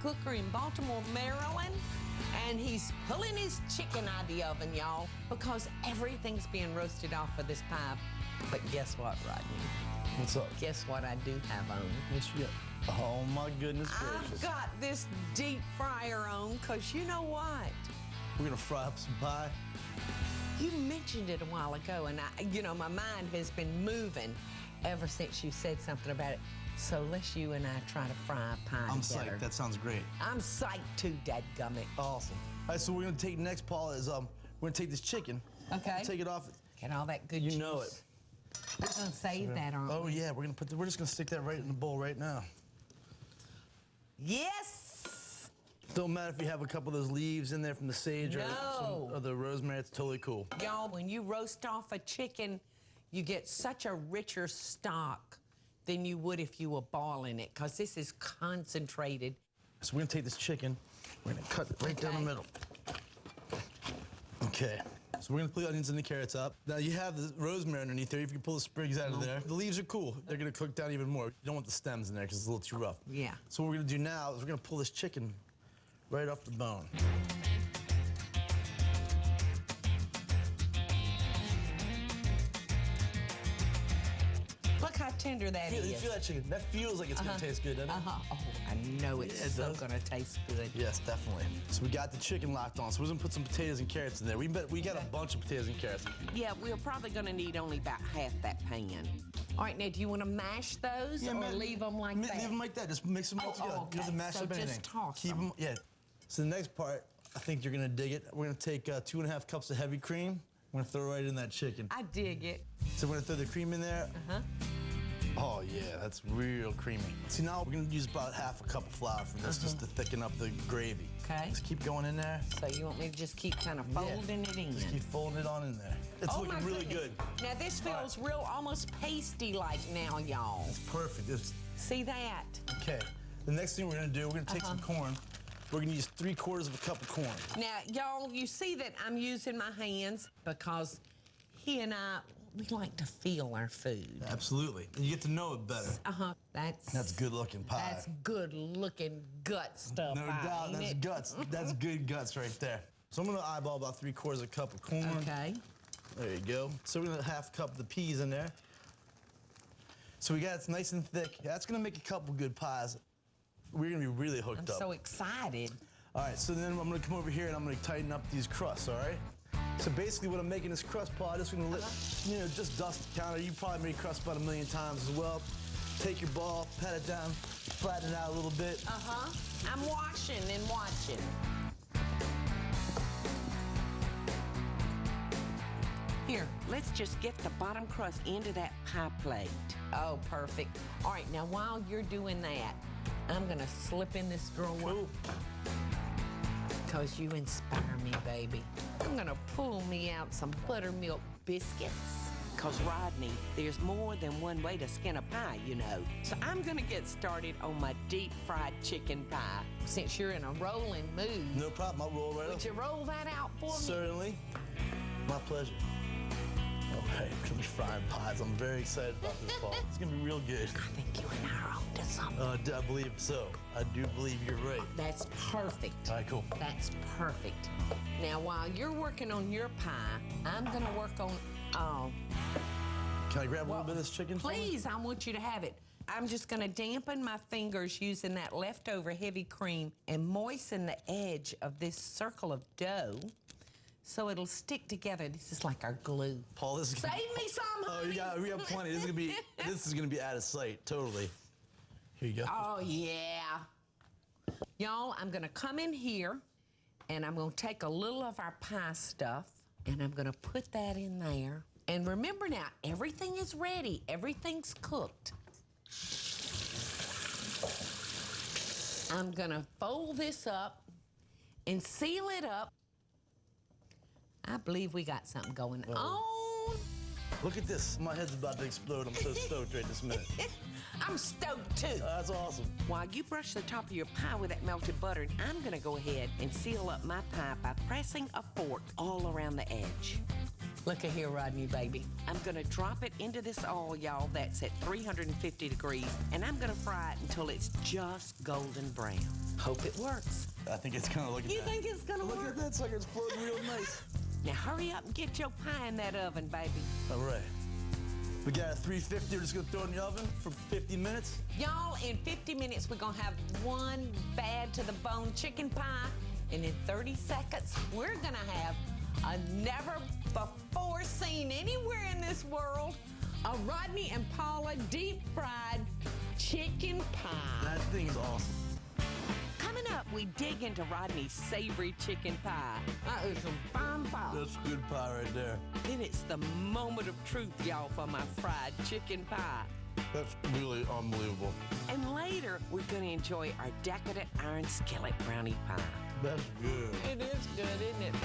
cooker in Baltimore, Maryland, and he's pulling his chicken out of the oven, y'all, because everything's being roasted off of this pie. But guess what, Rodney? What's up? Guess what I do have on? What you got? Oh, my goodness gracious. I've got this deep fryer on, because you know what? We're going to fry up some pie. You mentioned it a while ago, and my mind has been moving ever since you said something about it. So let's you and I try to fry a pie I'm together. psyched. That sounds great. I'm psyched too, dadgummit. Awesome. All right, so what we're going to take next, Paula, is we're going to take this chicken. Okay. Take it off. Get all that good juice. You know it. We're going to save that, aren't we? Oh, yeah. We're just going to stick that right in the bowl right now. Yes! Don't matter if you have a couple of those leaves in there from the sage or some of the rosemary. It's totally cool. Y'all, when you roast off a chicken, you get such a richer stock than you would if you were boiling it, because this is concentrated. So we're going to take this chicken. We're going to cut it right down the middle. Okay. So we're going to put the onions and the carrots up. Now, you have the rosemary underneath there. If you can pull the sprigs out of there. The leaves are cool. They're going to cook down even more. You don't want the stems in there because it's a little too rough. Yeah. So what we're going to do now is we're going to pull this chicken right off the bone. Look how tender that is. You feel that chicken? That feels like it's going to taste good, doesn't it? Oh, I know it's so going to taste good. Yes, definitely. So we got the chicken locked on. So we're going to put some potatoes and carrots in there. We got a bunch of potatoes and carrots. Yeah, we're probably going to need only about half that pan. All right, now, do you want to mash those or leave them like that? Leave them like that. Just mix them all together. Okay. You have to mash So up anything. just toss Keep them. Yeah. So the next part, I think you're going to dig it. We're going to take 2.5 cups of heavy cream. We're going to throw it right in that chicken. I dig it. So we're going to throw the cream in there. Oh, yeah, that's real creamy. See, now we're going to use about half a cup of flour for this just to thicken up the gravy. Okay. Just keep going in there. So you want me to just keep kind of folding it in? Just keep folding it on in there. It's looking really good. Now, this feels real, almost pasty-like now, y'all. It's perfect. See that? Okay. The next thing we're going to do, we're going to take some corn. We're going to use 3/4 of a cup of corn. Now, y'all, you see that I'm using my hands because he and I, we like to feel our food. Absolutely. And you get to know it better. That's good-looking pie. That's good-looking gut stuff. No doubt. That's guts. That's good guts right there. So I'm going to eyeball about 3/4 of a cup of corn. Okay. There you go. So we're going to half cup of the peas in there. So we got it's nice and thick. That's going to make a couple good pies. We're going to be really hooked up. I'm so excited. All right, so then I'm going to come over here and I'm going to tighten up these crusts, all right? So basically what I'm making this crust, Paul, I'm just going to just dust the counter. You probably made crust about 1,000,000 times as well. Take your ball, pat it down, flatten it out a little bit. I'm washing and watching. Here, let's just get the bottom crust into that pie plate. Oh, perfect. All right, now while you're doing that, I'm gonna slip in this drawer. Cool. Because you inspire me, baby. I'm gonna pull me out some buttermilk biscuits. Because, Rodney, there's more than one way to skin a pie, you know. So I'm gonna get started on my deep-fried chicken pie. Since you're in a rolling mood. No problem, I'll roll right up. Would you roll that out for me? Certainly. My pleasure. All right, we're gonna be frying pies. I'm very excited about this, Paul. It's gonna be real good. I think you and I are on to something. I believe so. I do believe you're right. That's perfect. All right, cool. That's perfect. Now, while you're working on your pie, I'm gonna work on, Can I grab a little bit of this chicken for me? Please, I want you to have it. I'm just gonna dampen my fingers using that leftover heavy cream and moisten the edge of this circle of dough so it'll stick together. This is like our glue. Paul, this is Save me some, honey. Oh, we got plenty. This is gonna be out of sight, totally. Here you go. Oh, yeah. Y'all, I'm gonna come in here and I'm gonna take a little of our pie stuff and I'm gonna put that in there. And remember now, everything is ready. Everything's cooked. I'm gonna fold this up and seal it up. I believe we got something going on. Look at this. My head's about to explode. I'm so stoked right this minute. I'm stoked too. That's awesome. While you brush the top of your pie with that melted butter, I'm gonna go ahead and seal up my pie by pressing a fork all around the edge. Look at here, Rodney, baby. I'm gonna drop it into this oil, y'all, that's at 350 degrees, and I'm gonna fry it until it's just golden brown. Hope it works. I think it's gonna look at that. You think it's gonna work? Look at that sucker, it's floating real nice. Now hurry up and get your pie in that oven, baby. All right. We got a 350, we're just gonna throw it in the oven for 50 minutes. Y'all, in 50 minutes, we're gonna have one bad to the bone chicken pie, and in 30 seconds, we're gonna have a never before seen anywhere in this world, a Rodney and Paula deep fried chicken pie. That thing is awesome. Coming up, we dig into Rodney's savory chicken pie. That is some fine pie. That's good pie right there. Then it's the moment of truth, y'all, for my fried chicken pie. That's really unbelievable. And later, we're going to enjoy our decadent iron skillet brownie pie. That's good. It is good, isn't it?